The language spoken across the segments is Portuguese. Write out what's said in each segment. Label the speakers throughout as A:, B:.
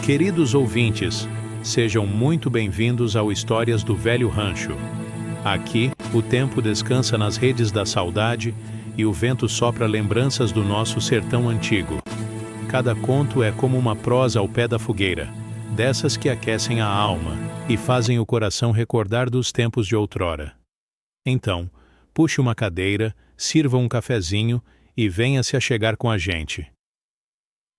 A: Queridos ouvintes, sejam muito bem-vindos ao Histórias do Velho Rancho. Aqui, o tempo descansa nas redes da saudade e o vento sopra lembranças do nosso sertão antigo. Cada conto é como uma prosa ao pé da fogueira, dessas que aquecem a alma e fazem o coração recordar dos tempos de outrora. Então, puxe uma cadeira, sirva um cafezinho e venha se achegar com a gente.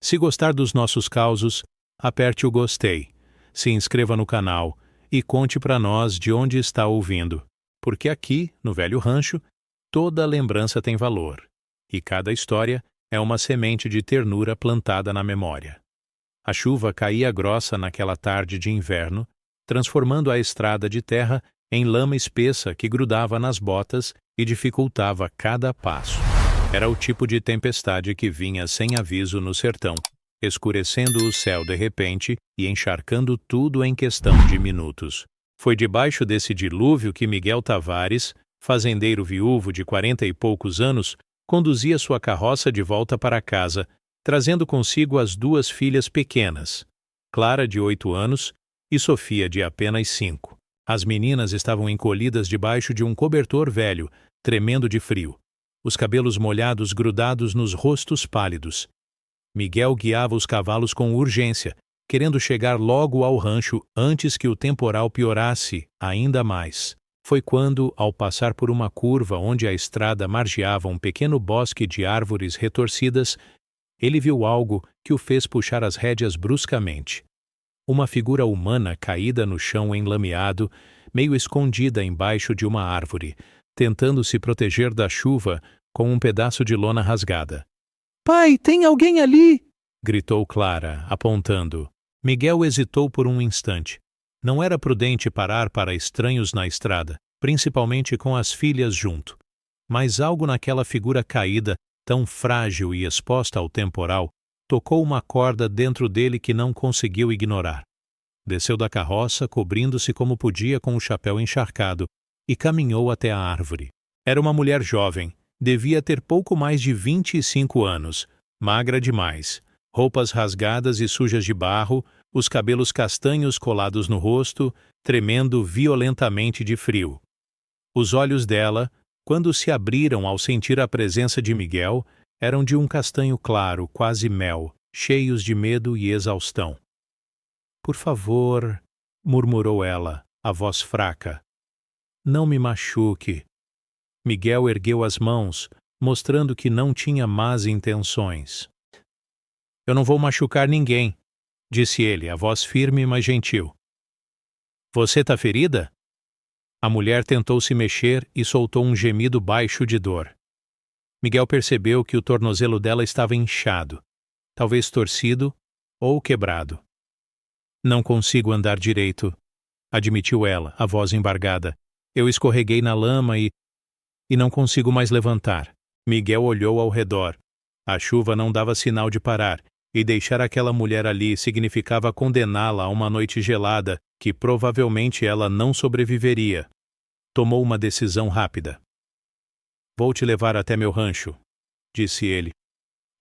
A: Se gostar dos nossos causos, aperte o gostei, se inscreva no canal e conte para nós de onde está ouvindo, porque aqui, no Velho Rancho, toda lembrança tem valor, e cada história é uma semente de ternura plantada na memória. A chuva caía grossa naquela tarde de inverno, transformando a estrada de terra em lama espessa que grudava nas botas e dificultava cada passo. Era o tipo de tempestade que vinha sem aviso no sertão, escurecendo o céu de repente e encharcando tudo em questão de minutos. Foi debaixo desse dilúvio que Miguel Tavares, fazendeiro viúvo de 40 e poucos anos, conduzia sua carroça de volta para casa, trazendo consigo as duas filhas pequenas, Clara, de 8 anos, e Sofia, de apenas 5. As meninas estavam encolhidas debaixo de um cobertor velho, tremendo de frio, os cabelos molhados grudados nos rostos pálidos. Miguel guiava os cavalos com urgência, querendo chegar logo ao rancho antes que o temporal piorasse ainda mais. Foi quando, ao passar por uma curva onde a estrada margeava um pequeno bosque de árvores retorcidas, ele viu algo que o fez puxar as rédeas bruscamente. Uma figura humana caída no chão enlameado, meio escondida embaixo de uma árvore, tentando se proteger da chuva com um pedaço de lona rasgada.
B: Pai, tem alguém ali!
A: Gritou Clara, apontando. Miguel hesitou por um instante. Não era prudente parar para estranhos na estrada, principalmente com as filhas junto. Mas algo naquela figura caída, tão frágil e exposta ao temporal, tocou uma corda dentro dele que não conseguiu ignorar. Desceu da carroça, cobrindo-se como podia com o chapéu encharcado, e caminhou até a árvore. Era uma mulher jovem, devia ter pouco mais de 25 anos, magra demais, roupas rasgadas e sujas de barro, os cabelos castanhos colados no rosto, tremendo violentamente de frio. Os olhos dela, quando se abriram ao sentir a presença de Miguel, eram de um castanho claro, quase mel, cheios de medo e exaustão. Por favor, murmurou ela, a voz fraca. Não me machuque. Miguel ergueu as mãos, mostrando que não tinha más intenções. Eu não vou machucar ninguém, disse ele, a voz firme mas gentil. Você tá ferida? A mulher tentou se mexer e soltou um gemido baixo de dor. Miguel percebeu que o tornozelo dela estava inchado, talvez torcido ou quebrado. Não consigo andar direito, admitiu ela, a voz embargada. Eu escorreguei na lama e não consigo mais levantar. Miguel olhou ao redor. A chuva não dava sinal de parar, e deixar aquela mulher ali significava condená-la a uma noite gelada que provavelmente ela não sobreviveria. Tomou uma decisão rápida. Vou te levar até meu rancho, disse ele.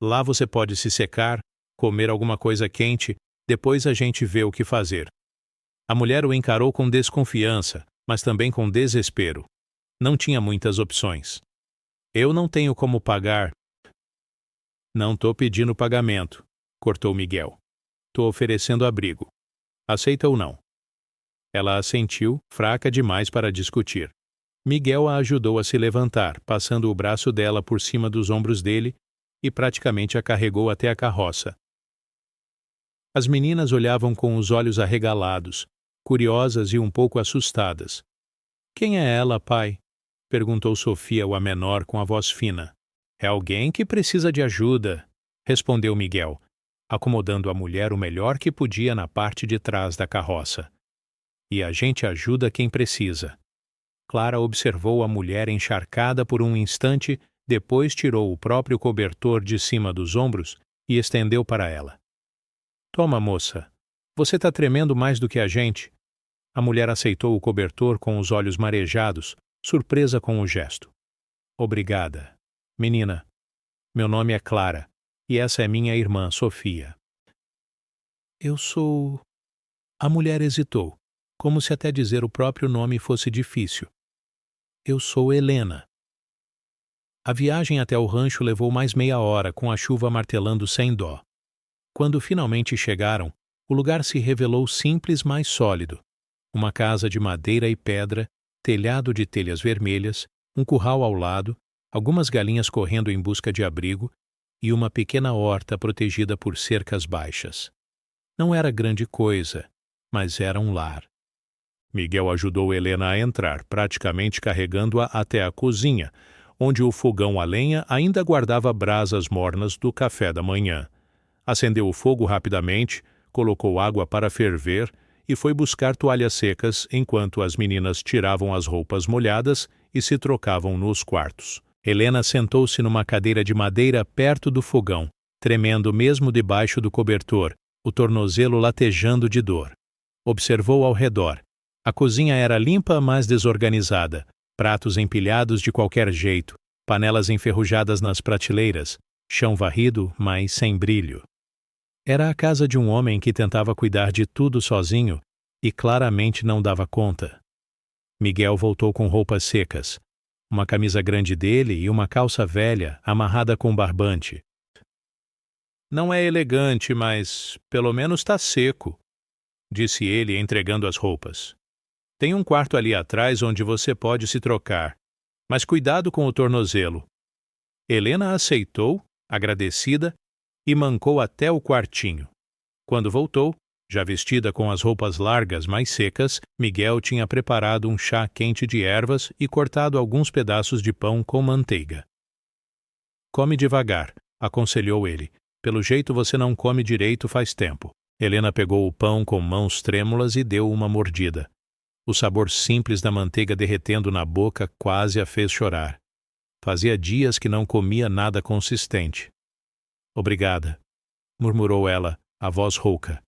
A: Lá você pode se secar, comer alguma coisa quente, depois a gente vê o que fazer. A mulher o encarou com desconfiança, mas também com desespero. Não tinha muitas opções. Eu não tenho como pagar. Não tô pedindo pagamento, cortou Miguel. Tô oferecendo abrigo. Aceita ou não? Ela assentiu, fraca demais para discutir. Miguel a ajudou a se levantar, passando o braço dela por cima dos ombros dele e praticamente a carregou até a carroça. As meninas olhavam com os olhos arregalados, curiosas e um pouco assustadas. Quem é ela, pai? Perguntou Sofia, a menor, com a voz fina. É alguém que precisa de ajuda, respondeu Miguel, acomodando a mulher o melhor que podia na parte de trás da carroça. E a gente ajuda quem precisa. Clara observou a mulher encharcada por um instante, depois tirou o próprio cobertor de cima dos ombros e estendeu para ela. Toma, moça. Você tá tremendo mais do que a gente. A mulher aceitou o cobertor com os olhos marejados, surpresa com o gesto. Obrigada. Menina, meu nome é Clara, e essa é minha irmã, Sofia. Eu sou... A mulher hesitou, como se até dizer o próprio nome fosse difícil. Eu sou Helena. A viagem até o rancho levou mais meia hora, com a chuva martelando sem dó. Quando finalmente chegaram, o lugar se revelou simples, mas sólido. Uma casa de madeira e pedra, telhado de telhas vermelhas, um curral ao lado, algumas galinhas correndo em busca de abrigo e uma pequena horta protegida por cercas baixas. Não era grande coisa, mas era um lar. Miguel ajudou Helena a entrar, praticamente carregando-a até a cozinha, onde o fogão a lenha ainda guardava brasas mornas do café da manhã. Acendeu o fogo rapidamente, colocou água para ferver e foi buscar toalhas secas enquanto as meninas tiravam as roupas molhadas e se trocavam nos quartos. Helena sentou-se numa cadeira de madeira perto do fogão, tremendo mesmo debaixo do cobertor, o tornozelo latejando de dor. Observou ao redor. A cozinha era limpa, mas desorganizada. Pratos empilhados de qualquer jeito, panelas enferrujadas nas prateleiras, chão varrido, mas sem brilho. Era a casa de um homem que tentava cuidar de tudo sozinho e claramente não dava conta. Miguel voltou com roupas secas, uma camisa grande dele e uma calça velha amarrada com barbante. Não é elegante, mas pelo menos está seco, disse ele entregando as roupas. Tem um quarto ali atrás onde você pode se trocar, mas cuidado com o tornozelo. Helena aceitou, agradecida, e mancou até o quartinho. Quando voltou, já vestida com as roupas largas mais secas, Miguel tinha preparado um chá quente de ervas e cortado alguns pedaços de pão com manteiga. Come devagar, aconselhou ele. Pelo jeito você não come direito faz tempo. Helena pegou o pão com mãos trêmulas e deu uma mordida. O sabor simples da manteiga derretendo na boca quase a fez chorar. Fazia dias que não comia nada consistente. Obrigada, murmurou ela, a voz rouca.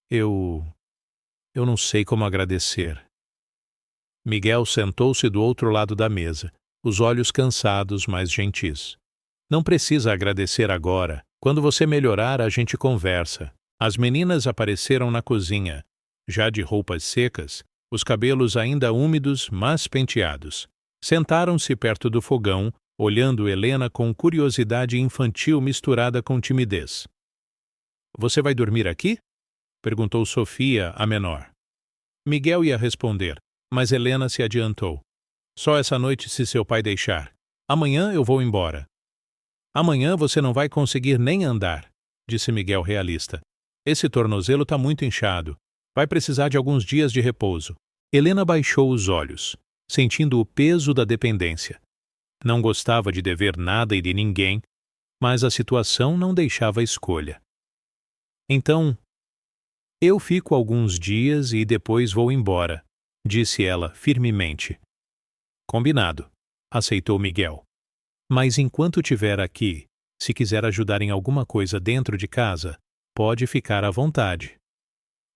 A: Eu não sei como agradecer. Miguel sentou-se do outro lado da mesa, os olhos cansados, mas gentis. Não precisa agradecer agora. Quando você melhorar, a gente conversa. As meninas apareceram na cozinha, já de roupas secas, os cabelos ainda úmidos, mas penteados. Sentaram-se perto do fogão, olhando Helena com curiosidade infantil misturada com timidez. Você vai dormir aqui? Perguntou Sofia, a menor. Miguel ia responder, mas Helena se adiantou. Só essa noite se seu pai deixar. Amanhã eu vou embora. Amanhã você não vai conseguir nem andar, disse Miguel realista. Esse tornozelo está muito inchado. Vai precisar de alguns dias de repouso. Helena baixou os olhos, sentindo o peso da dependência. Não gostava de dever nada e de ninguém, mas a situação não deixava escolha. Então, eu fico alguns dias e depois vou embora, disse ela firmemente. Combinado, aceitou Miguel. Mas enquanto estiver aqui, se quiser ajudar em alguma coisa dentro de casa, pode ficar à vontade.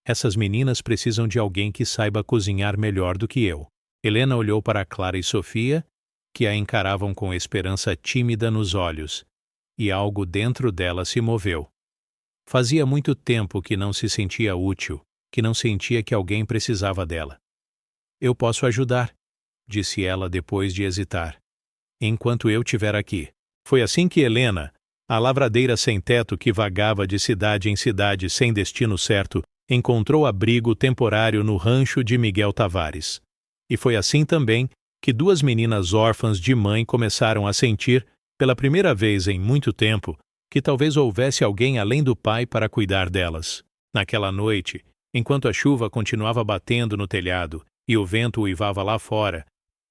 A: Essas meninas precisam de alguém que saiba cozinhar melhor do que eu. Helena olhou para Clara e Sofia, que a encaravam com esperança tímida nos olhos, e algo dentro dela se moveu. Fazia muito tempo que não se sentia útil, que não sentia que alguém precisava dela. Eu posso ajudar, disse ela depois de hesitar. Enquanto eu estiver aqui. Foi assim que Helena, a lavradeira sem teto que vagava de cidade em cidade sem destino certo, encontrou abrigo temporário no rancho de Miguel Tavares. E foi assim também que duas meninas órfãs de mãe começaram a sentir, pela primeira vez em muito tempo, que talvez houvesse alguém além do pai para cuidar delas. Naquela noite, enquanto a chuva continuava batendo no telhado e o vento uivava lá fora,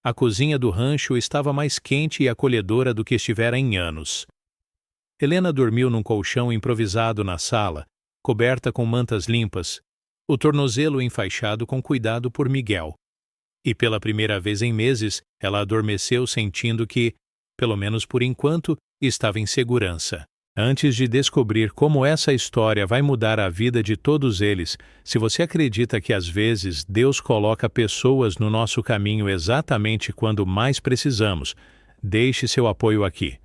A: a cozinha do rancho estava mais quente e acolhedora do que estivera em anos. Helena dormiu num colchão improvisado na sala, coberta com mantas limpas, o tornozelo enfaixado com cuidado por Miguel. E pela primeira vez em meses, ela adormeceu sentindo que, pelo menos por enquanto, estava em segurança. Antes de descobrir como essa história vai mudar a vida de todos eles, se você acredita que às vezes Deus coloca pessoas no nosso caminho exatamente quando mais precisamos, deixe seu apoio aqui.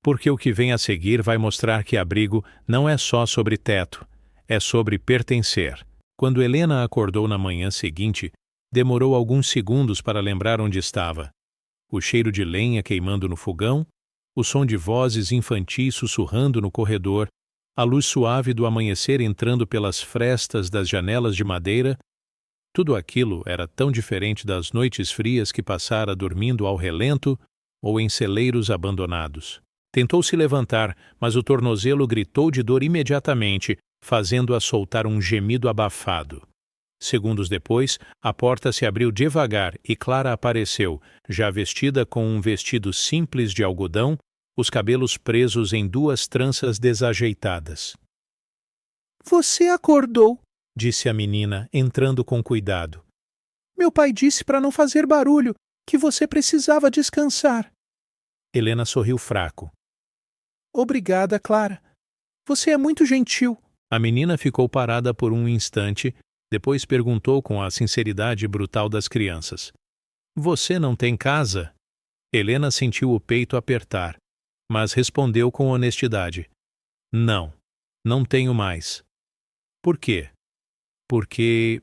A: Porque o que vem a seguir vai mostrar que abrigo não é só sobre teto, É sobre pertencer. Quando Helena acordou na manhã seguinte, demorou alguns segundos para lembrar onde estava. O cheiro de lenha queimando no fogão, o som de vozes infantis sussurrando no corredor, a luz suave do amanhecer entrando pelas frestas das janelas de madeira, tudo aquilo era tão diferente das noites frias que passara dormindo ao relento ou em celeiros abandonados. Tentou se levantar, mas o tornozelo gritou de dor imediatamente, fazendo-a soltar um gemido abafado. Segundos depois, a porta se abriu devagar e Clara apareceu, já vestida com um vestido simples de algodão, os cabelos presos em 2 tranças desajeitadas.
B: Você acordou,
A: disse a menina, entrando com cuidado.
B: Meu pai disse para não fazer barulho, que você precisava descansar.
A: Helena sorriu fraco.
B: Obrigada, Clara. Você é muito gentil.
A: A menina ficou parada por um instante, depois perguntou com a sinceridade brutal das crianças. Você não tem casa? Helena sentiu o peito apertar, mas respondeu com honestidade. Não, não tenho mais. Por quê? Porque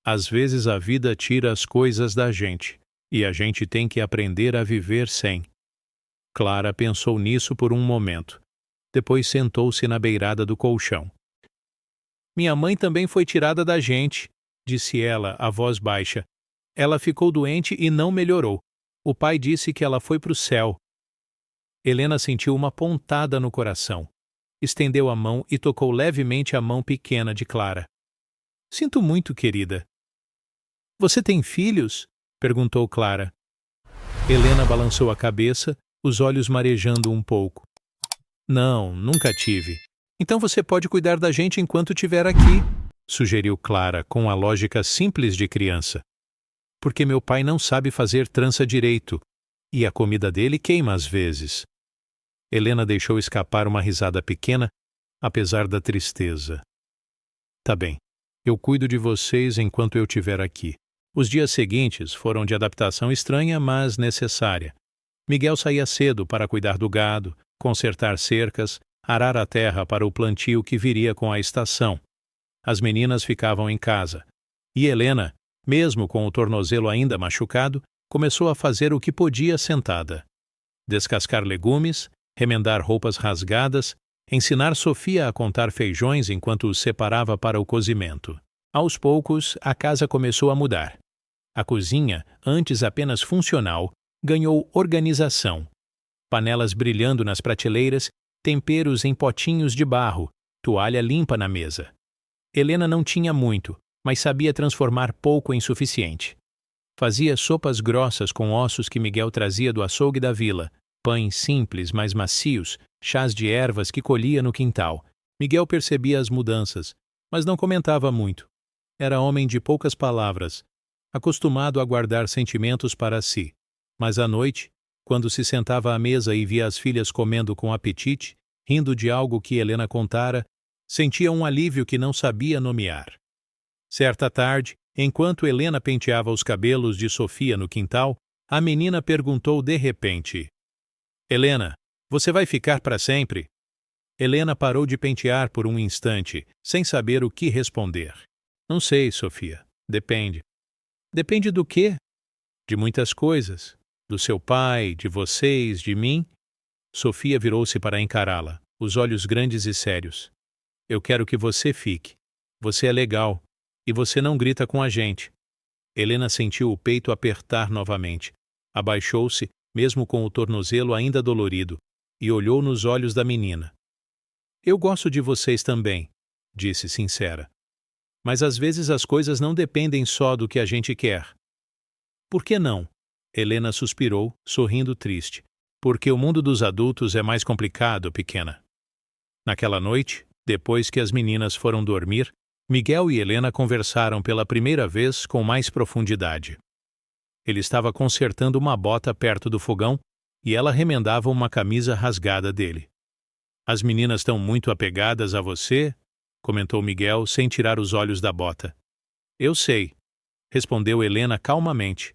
A: às vezes a vida tira as coisas da gente, e a gente tem que aprender a viver sem. Clara pensou nisso por um momento. Depois sentou-se na beirada do colchão. Minha mãe também foi tirada da gente, disse ela, a voz baixa. Ela ficou doente e não melhorou. O pai disse que ela foi para o céu. Helena sentiu uma pontada no coração. Estendeu a mão e tocou levemente a mão pequena de Clara. Sinto muito, querida. Você tem filhos? Perguntou Clara. Helena balançou a cabeça, os olhos marejando um pouco. Não, nunca tive. Então você pode cuidar da gente enquanto estiver aqui, sugeriu Clara com a lógica simples de criança. Porque meu pai não sabe fazer trança direito, e a comida dele queima às vezes. Helena deixou escapar uma risada pequena, apesar da tristeza. Tá bem, eu cuido de vocês enquanto eu estiver aqui. Os dias seguintes foram de adaptação estranha, mas necessária. Miguel saía cedo para cuidar do gado, consertar cercas, arar a terra para o plantio que viria com a estação. As meninas ficavam em casa. E Helena, mesmo com o tornozelo ainda machucado, começou a fazer o que podia sentada. Descascar legumes, remendar roupas rasgadas, ensinar Sofia a contar feijões enquanto os separava para o cozimento. Aos poucos, a casa começou a mudar. A cozinha, antes apenas funcional, ganhou organização. Panelas brilhando nas prateleiras, temperos em potinhos de barro, toalha limpa na mesa. Helena não tinha muito, mas sabia transformar pouco em suficiente. Fazia sopas grossas com ossos que Miguel trazia do açougue da vila, pães simples, mas macios, chás de ervas que colhia no quintal. Miguel percebia as mudanças, mas não comentava muito. Era homem de poucas palavras, acostumado a guardar sentimentos para si. Mas à noite, quando se sentava à mesa e via as filhas comendo com apetite, rindo de algo que Helena contara, sentia um alívio que não sabia nomear. Certa tarde, enquanto Helena penteava os cabelos de Sofia no quintal, a menina perguntou de repente: Helena, você vai ficar para sempre? Helena parou de pentear por um instante, sem saber o que responder. Não sei, Sofia. Depende. Depende do quê? De muitas coisas. Do seu pai, de vocês, de mim. Sofia virou-se para encará-la, os olhos grandes e sérios. Eu quero que você fique. Você é legal. E você não grita com a gente. Helena sentiu o peito apertar novamente. Abaixou-se, mesmo com o tornozelo ainda dolorido, e olhou nos olhos da menina. Eu gosto de vocês também, disse sincera. Mas às vezes as coisas não dependem só do que a gente quer. Por que não? Helena suspirou, sorrindo triste. Porque o mundo dos adultos é mais complicado, pequena. Naquela noite, depois que as meninas foram dormir, Miguel e Helena conversaram pela primeira vez com mais profundidade. Ele estava consertando uma bota perto do fogão e ela remendava uma camisa rasgada dele. As meninas estão muito apegadas a você? Comentou Miguel sem tirar os olhos da bota. Eu sei, respondeu Helena calmamente.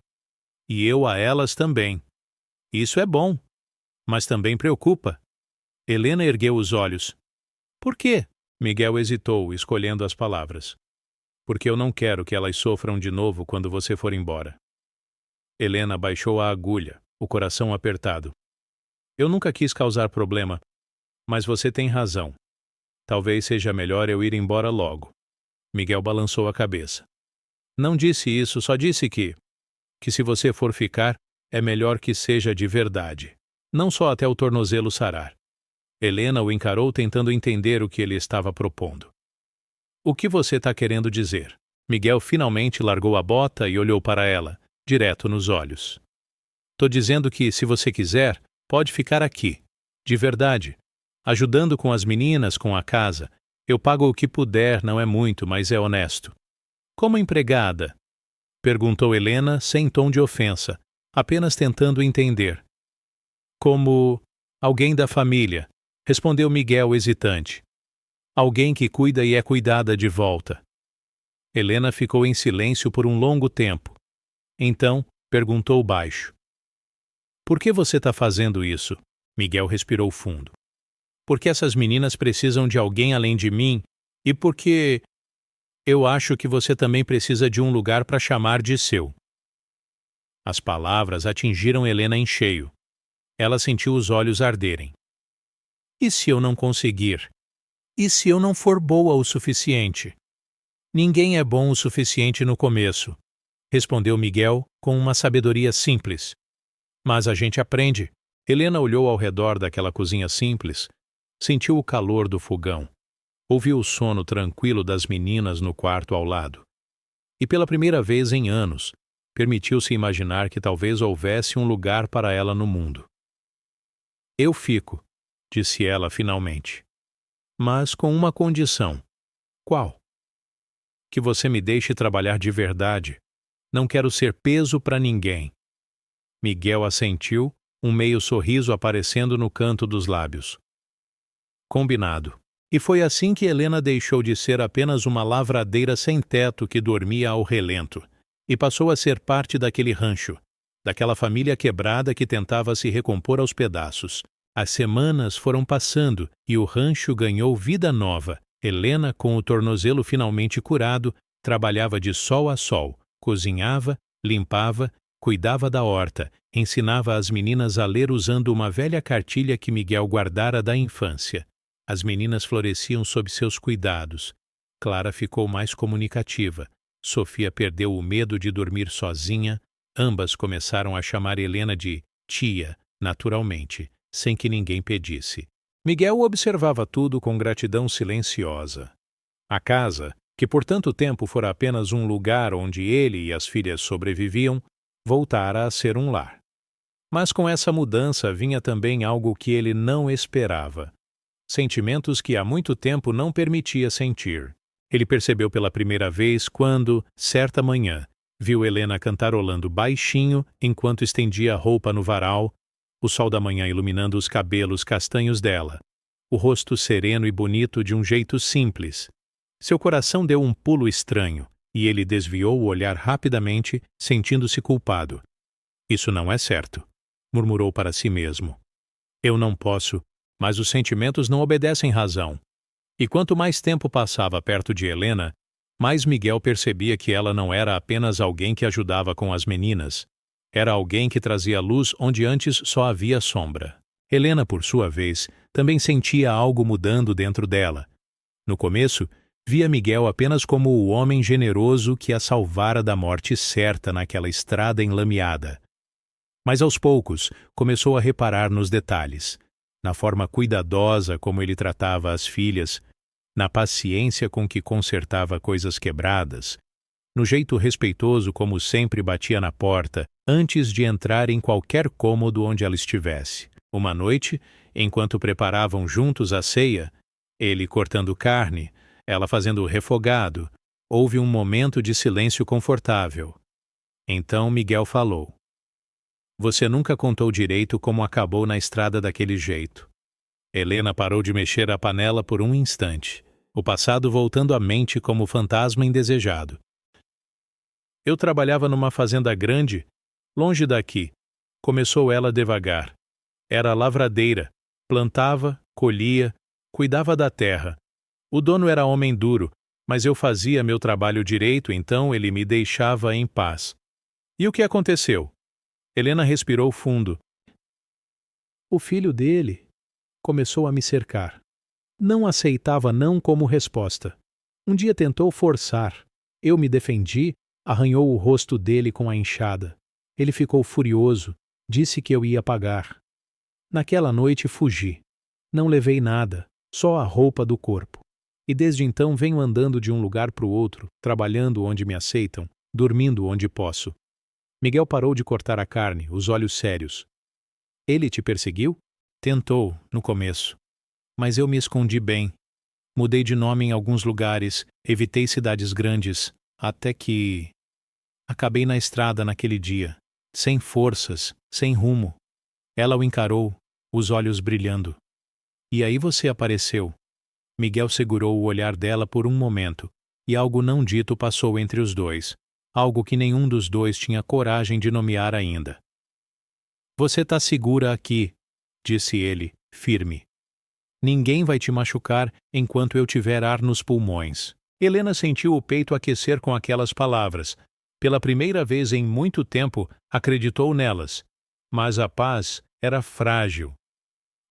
A: E eu a elas também. Isso é bom, mas também preocupa. Helena ergueu os olhos. Por quê? Miguel hesitou, escolhendo as palavras. Porque eu não quero que elas sofram de novo quando você for embora. Helena baixou a agulha, o coração apertado. Eu nunca quis causar problema, mas você tem razão. Talvez seja melhor eu ir embora logo. Miguel balançou a cabeça. Não disse isso, só disse que se você for ficar, é melhor que seja de verdade. Não só até o tornozelo sarar. Helena o encarou tentando entender o que ele estava propondo. O que você está querendo dizer? Miguel finalmente largou a bota e olhou para ela, direto nos olhos. Tô dizendo que, se você quiser, pode ficar aqui. De verdade. Ajudando com as meninas, com a casa. Eu pago o que puder, não é muito, mas é honesto. Como empregada? Perguntou Helena, sem tom de ofensa, apenas tentando entender. Como alguém da família, respondeu Miguel hesitante. Alguém que cuida e é cuidada de volta. Helena ficou em silêncio por um longo tempo. Então, perguntou baixo. Por que você está fazendo isso? Miguel respirou fundo. Porque essas meninas precisam de alguém além de mim e porque eu acho que você também precisa de um lugar para chamar de seu. As palavras atingiram Helena em cheio. Ela sentiu os olhos arderem. E se eu não conseguir? E se eu não for boa o suficiente? Ninguém é bom o suficiente no começo, respondeu Miguel com uma sabedoria simples. Mas a gente aprende. Helena olhou ao redor daquela cozinha simples, sentiu o calor do fogão, ouviu o sono tranquilo das meninas no quarto ao lado. E pela primeira vez em anos, permitiu-se imaginar que talvez houvesse um lugar para ela no mundo. Eu fico, disse ela finalmente. Mas com uma condição. Qual? Que você me deixe trabalhar de verdade. Não quero ser peso para ninguém. Miguel assentiu, um meio sorriso aparecendo no canto dos lábios. Combinado. E foi assim que Helena deixou de ser apenas uma lavradeira sem teto que dormia ao relento, e passou a ser parte daquele rancho, daquela família quebrada que tentava se recompor aos pedaços. As semanas foram passando e o rancho ganhou vida nova. Helena, com o tornozelo finalmente curado, trabalhava de sol a sol, cozinhava, limpava, cuidava da horta, ensinava as meninas a ler usando uma velha cartilha que Miguel guardara da infância. As meninas floresciam sob seus cuidados. Clara ficou mais comunicativa. Sofia perdeu o medo de dormir sozinha. Ambas começaram a chamar Helena de tia, naturalmente, sem que ninguém pedisse. Miguel observava tudo com gratidão silenciosa. A casa, que por tanto tempo fora apenas um lugar onde ele e as filhas sobreviviam, voltara a ser um lar. Mas com essa mudança vinha também algo que ele não esperava. Sentimentos que há muito tempo não permitia sentir. Ele percebeu pela primeira vez quando, certa manhã, viu Helena cantarolando baixinho enquanto estendia a roupa no varal, o sol da manhã iluminando os cabelos castanhos dela, o rosto sereno e bonito de um jeito simples. Seu coração deu um pulo estranho, e ele desviou o olhar rapidamente, sentindo-se culpado. Isso não é certo, murmurou para si mesmo. Eu não posso, mas os sentimentos não obedecem razão. E quanto mais tempo passava perto de Helena, mais Miguel percebia que ela não era apenas alguém que ajudava com as meninas. Era alguém que trazia luz onde antes só havia sombra. Helena, por sua vez, também sentia algo mudando dentro dela. No começo, via Miguel apenas como o homem generoso que a salvara da morte certa naquela estrada enlameada. Mas aos poucos, começou a reparar nos detalhes, na forma cuidadosa como ele tratava as filhas, na paciência com que consertava coisas quebradas, no jeito respeitoso como sempre batia na porta antes de entrar em qualquer cômodo onde ela estivesse. Uma noite, enquanto preparavam juntos a ceia, ele cortando carne, ela fazendo o refogado, houve um momento de silêncio confortável. Então Miguel falou. Você nunca contou direito como acabou na estrada daquele jeito. Helena parou de mexer a panela por um instante, o passado voltando à mente como fantasma indesejado. Eu trabalhava numa fazenda grande, longe daqui. Começou ela devagar. Era lavradeira, plantava, colhia, cuidava da terra. O dono era homem duro, mas eu fazia meu trabalho direito, então ele me deixava em paz. E o que aconteceu? Helena respirou fundo.
B: O filho dele começou a me cercar. Não aceitava não como resposta. Um dia tentou forçar. Eu me defendi, arranhou o rosto dele com a enxada. Ele ficou furioso, disse que eu ia pagar. Naquela noite fugi. Não levei nada, só a roupa do corpo. E desde então venho andando de um lugar para o outro, trabalhando onde me aceitam, dormindo onde posso. Miguel parou de cortar a carne, os olhos sérios. Ele te perseguiu? Tentou, no começo. Mas eu me escondi bem. Mudei de nome em alguns lugares, evitei cidades grandes, até que... Acabei na estrada naquele dia, sem forças, sem rumo. Ela o encarou, os olhos brilhando. E aí você apareceu. Miguel segurou o olhar dela por um momento, e algo não dito passou entre os dois, algo que nenhum dos dois tinha coragem de nomear ainda. Você tá segura aqui, disse ele, firme. Ninguém vai te machucar enquanto eu tiver ar nos pulmões. Helena sentiu o peito aquecer com aquelas palavras. Pela primeira vez em muito tempo, acreditou nelas. Mas a paz era frágil.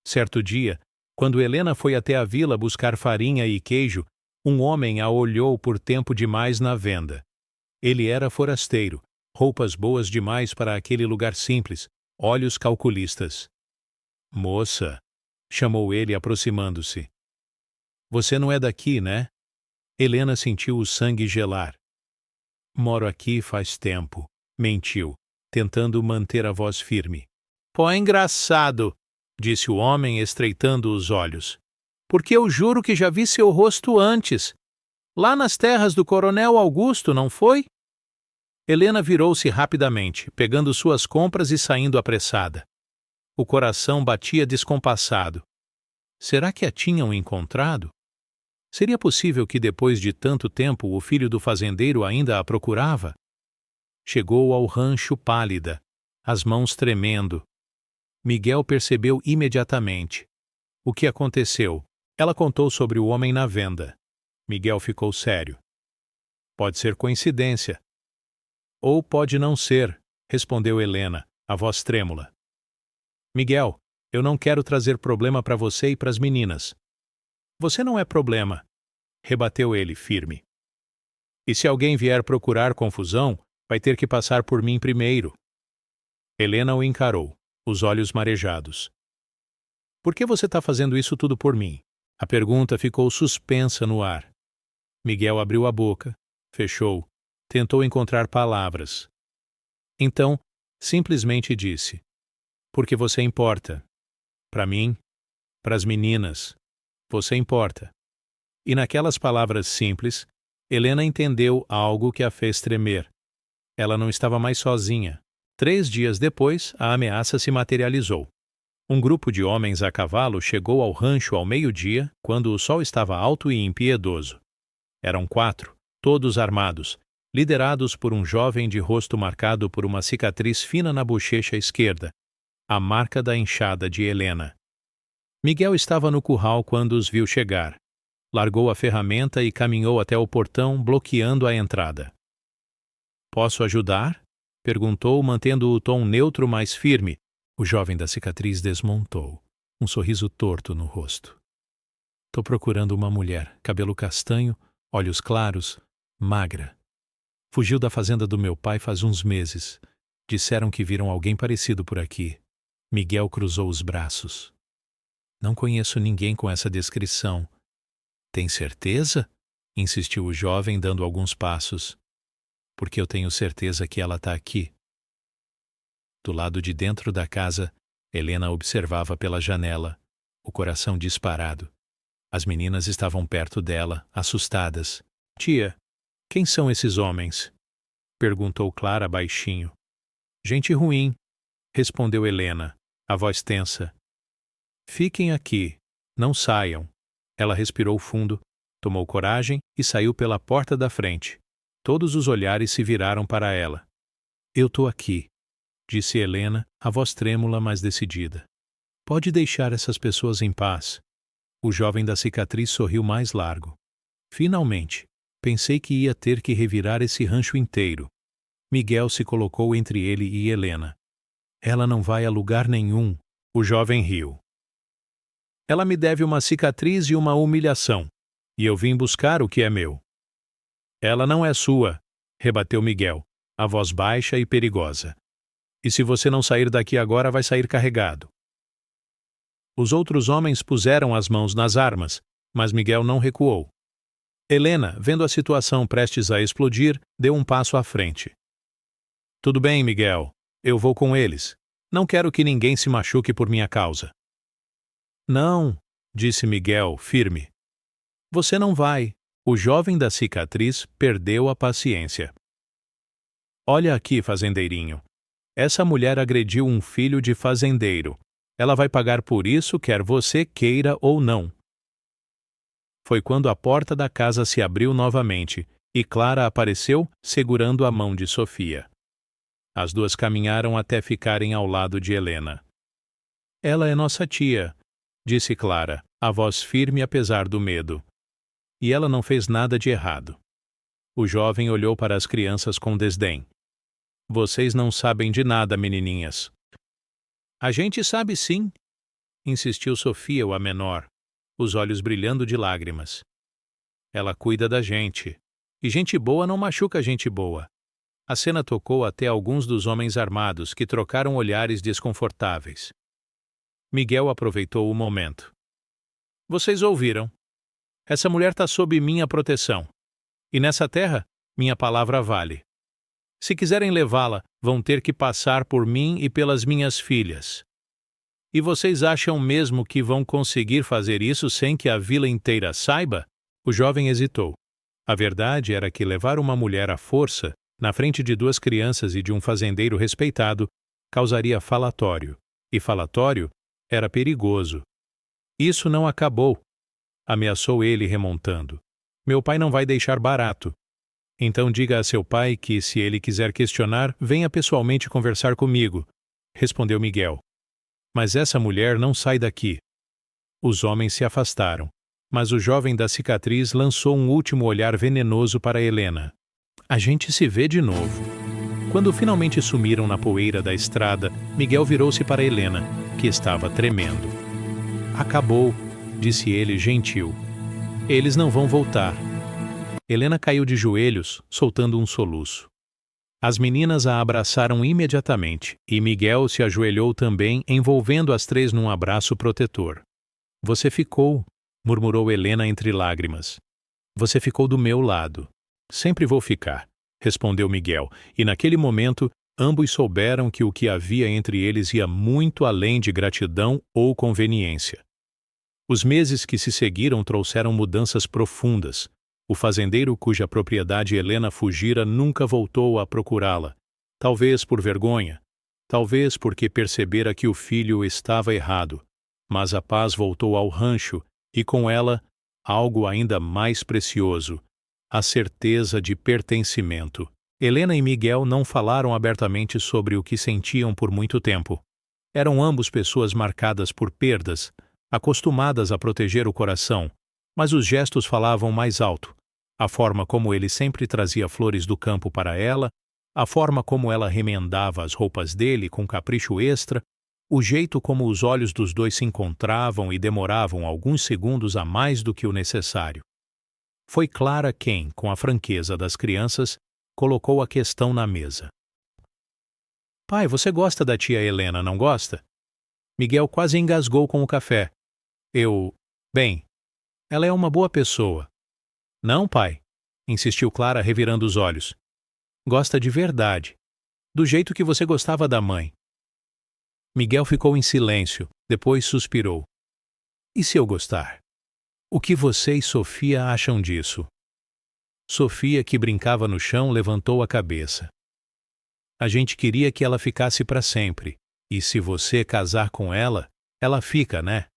B: Certo dia, quando Helena foi até a vila buscar farinha e queijo, um homem a olhou por tempo demais na venda. Ele era forasteiro, roupas boas demais para aquele lugar simples, olhos calculistas. Moça, chamou ele aproximando-se. Você não é daqui, né? Helena sentiu o sangue gelar. Moro aqui faz tempo, mentiu, tentando manter a voz firme. Pô, é engraçado, disse o homem, estreitando os olhos. Porque eu juro que já vi seu rosto antes. Lá nas terras do Coronel Augusto, não foi? Helena virou-se rapidamente, pegando suas compras e saindo apressada. O coração batia descompassado. Será que a tinham encontrado? Seria possível que depois de tanto tempo o filho do fazendeiro ainda a procurava? Chegou ao rancho pálida, as mãos tremendo. Miguel percebeu imediatamente. O que aconteceu? Ela contou sobre o homem na venda. Miguel ficou sério. Pode ser coincidência. Ou pode não ser, respondeu Helena, a voz trêmula. Miguel, eu não quero trazer problema para você e para as meninas. Você não é problema, rebateu ele, firme. E se alguém vier procurar confusão, vai ter que passar por mim primeiro. Helena o encarou, os olhos marejados. Por que você está fazendo isso tudo por mim? A pergunta ficou suspensa no ar. Miguel abriu a boca, fechou, tentou encontrar palavras. Então, simplesmente disse: porque você importa. Para mim, para as meninas, você importa. E naquelas palavras simples, Helena entendeu algo que a fez tremer. Ela não estava mais sozinha. 3 dias depois, a ameaça se materializou. Um grupo de homens a cavalo chegou ao rancho ao meio-dia, quando o sol estava alto e impiedoso. Eram 4, todos armados, liderados por um jovem de rosto marcado por uma cicatriz fina na bochecha esquerda, a marca da enxada de Helena. Miguel estava no curral quando os viu chegar. Largou a ferramenta e caminhou até o portão, bloqueando a entrada. Posso ajudar? Perguntou, mantendo o tom neutro mais firme. O jovem da cicatriz desmontou, um sorriso torto no rosto. Tô procurando uma mulher, cabelo castanho, olhos claros, magra. Fugiu da fazenda do meu pai faz uns meses. Disseram que viram alguém parecido por aqui. Miguel cruzou os braços. Não conheço ninguém com essa descrição. Tem certeza? Insistiu o jovem, dando alguns passos. Porque eu tenho certeza que ela está aqui. Do lado de dentro da casa, Helena observava pela janela, o coração disparado. As meninas estavam perto dela, assustadas. Tia, quem são esses homens? Perguntou Clara baixinho. Gente ruim, respondeu Helena, a voz tensa. Fiquem aqui, não saiam. Ela respirou fundo, tomou coragem e saiu pela porta da frente. Todos os olhares se viraram para ela. Eu tô aqui, disse Helena, a voz trêmula, mas decidida. Pode deixar essas pessoas em paz. O jovem da cicatriz sorriu mais largo. Finalmente, pensei que ia ter que revirar esse rancho inteiro. Miguel se colocou entre ele e Helena. Ela não vai a lugar nenhum. O jovem riu. Ela me deve uma cicatriz e uma humilhação, e eu vim buscar o que é meu. Ela não é sua, rebateu Miguel, a voz baixa e perigosa. E se você não sair daqui agora, vai sair carregado. Os outros homens puseram as mãos nas armas, mas Miguel não recuou. Helena, vendo a situação prestes a explodir, deu um passo à frente. Tudo bem, Miguel, eu vou com eles. Não quero que ninguém se machuque por minha causa. Não, disse Miguel, firme. Você não vai. O jovem da cicatriz perdeu a paciência. Olha aqui, fazendeirinho. Essa mulher agrediu um filho de fazendeiro. Ela vai pagar por isso, quer você queira ou não. Foi quando a porta da casa se abriu novamente e Clara apareceu segurando a mão de Sofia. As duas caminharam até ficarem ao lado de Helena. Ela é nossa tia, disse Clara, a voz firme apesar do medo. E ela não fez nada de errado. O jovem olhou para as crianças com desdém. Vocês não sabem de nada, menininhas. A gente sabe sim, insistiu Sofia, a menor, os olhos brilhando de lágrimas. Ela cuida da gente. E gente boa não machuca gente boa. A cena tocou até alguns dos homens armados, que trocaram olhares desconfortáveis. Miguel aproveitou o momento. Vocês ouviram? Essa mulher está sob minha proteção. E nessa terra, minha palavra vale. Se quiserem levá-la, vão ter que passar por mim e pelas minhas filhas. E vocês acham mesmo que vão conseguir fazer isso sem que a vila inteira saiba? O jovem hesitou. A verdade era que levar uma mulher à força, na frente de duas crianças e de um fazendeiro respeitado, causaria falatório. E falatório era perigoso. Isso não acabou, ameaçou ele remontando. Meu pai não vai deixar barato. Então diga a seu pai que, se ele quiser questionar, venha pessoalmente conversar comigo, respondeu Miguel. Mas essa mulher não sai daqui. Os homens se afastaram, mas o jovem da cicatriz lançou um último olhar venenoso para Helena. A gente se vê de novo. Quando finalmente sumiram na poeira da estrada, Miguel virou-se para Helena, que estava tremendo. Acabou, disse ele gentil. Eles não vão voltar. Helena caiu de joelhos, soltando um soluço. As meninas a abraçaram imediatamente, e Miguel se ajoelhou também, envolvendo as três num abraço protetor. Você ficou, murmurou Helena entre lágrimas. Você ficou do meu lado. Sempre vou ficar, respondeu Miguel, e naquele momento ambos souberam que o que havia entre eles ia muito além de gratidão ou conveniência. Os meses que se seguiram trouxeram mudanças profundas. O fazendeiro cuja propriedade Helena fugira nunca voltou a procurá-la, talvez por vergonha, talvez porque percebera que o filho estava errado, mas a paz voltou ao rancho e com ela algo ainda mais precioso, a certeza de pertencimento. Helena e Miguel não falaram abertamente sobre o que sentiam por muito tempo. Eram ambos pessoas marcadas por perdas, acostumadas a proteger o coração, mas os gestos falavam mais alto. A forma como ele sempre trazia flores do campo para ela, a forma como ela remendava as roupas dele com capricho extra, o jeito como os olhos dos dois se encontravam e demoravam alguns segundos a mais do que o necessário. Foi Clara quem, com a franqueza das crianças, colocou a questão na mesa. Pai, você gosta da tia Helena, não gosta? Miguel quase engasgou com o café. Bem, ela é uma boa pessoa. Não, pai, insistiu Clara revirando os olhos. Gosta de verdade, do jeito que você gostava da mãe. Miguel ficou em silêncio, depois suspirou. E se eu gostar? O que você e Sofia acham disso? Sofia, que brincava no chão, levantou a cabeça. A gente queria que ela ficasse para sempre, e se você casar com ela, ela fica, né?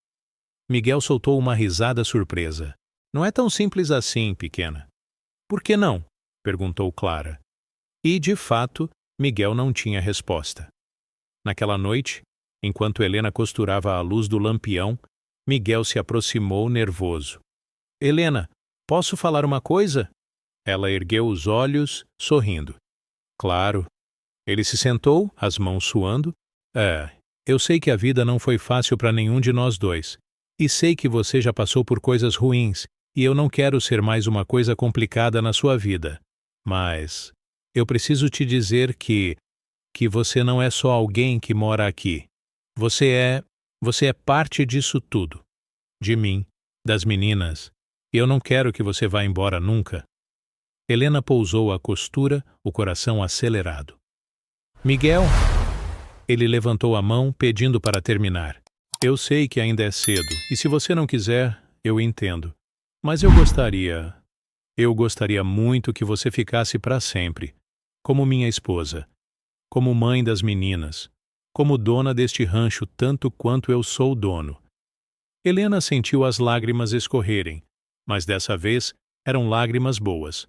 B: Miguel soltou uma risada surpresa. Não é tão simples assim, pequena. Por que não? Perguntou Clara. E, de fato, Miguel não tinha resposta. Naquela noite, enquanto Helena costurava a luz do lampião,
A: Miguel se aproximou nervoso. Helena, posso falar uma coisa? Ela ergueu os olhos, sorrindo. Claro. Ele se sentou, as mãos suando. Eu sei que a vida não foi fácil para nenhum de nós dois. E sei que você já passou por coisas ruins, e eu não quero ser mais uma coisa complicada na sua vida. Mas eu preciso te dizer que você não é só alguém que mora aqui. Você é parte disso tudo. De mim, das meninas. E eu não quero que você vá embora nunca. Helena pousou a costura, o coração acelerado. Miguel? Ele levantou a mão, pedindo para terminar. Eu sei que ainda é cedo, e se você não quiser, eu entendo. Mas eu gostaria muito que você ficasse para sempre, como minha esposa, como mãe das meninas, como dona deste rancho tanto quanto eu sou dono. Helena sentiu as lágrimas escorrerem, mas dessa vez eram lágrimas boas.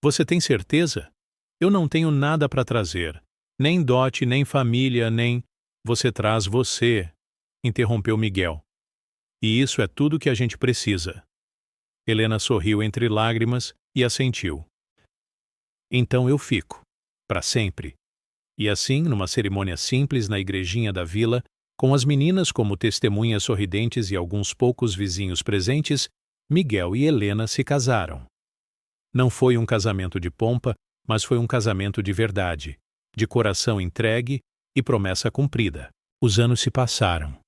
A: Você tem certeza? Eu não tenho nada para trazer. Nem dote, nem família, nem... Você traz você, interrompeu Miguel. E isso é tudo que a gente precisa. Helena sorriu entre lágrimas e assentiu. Então eu fico, para sempre. E assim, numa cerimônia simples na igrejinha da vila, com as meninas como testemunhas sorridentes e alguns poucos vizinhos presentes, Miguel e Helena se casaram. Não foi um casamento de pompa, mas foi um casamento de verdade, de coração entregue e promessa cumprida. Os anos se passaram.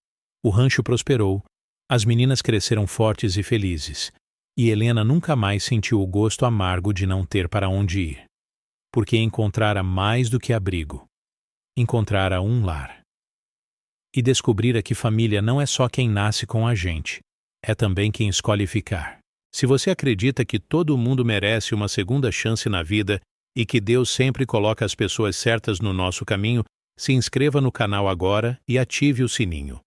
A: O rancho prosperou, as meninas cresceram fortes e felizes, e Helena nunca mais sentiu o gosto amargo de não ter para onde ir. Porque encontrara mais do que abrigo. Encontrara um lar. E descobrira que família não é só quem nasce com a gente, é também quem escolhe ficar. Se você acredita que todo mundo merece uma segunda chance na vida e que Deus sempre coloca as pessoas certas no nosso caminho, se inscreva no canal agora e ative o sininho.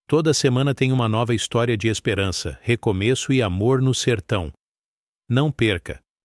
A: Toda semana tem uma nova história de esperança, recomeço e amor no sertão. Não perca!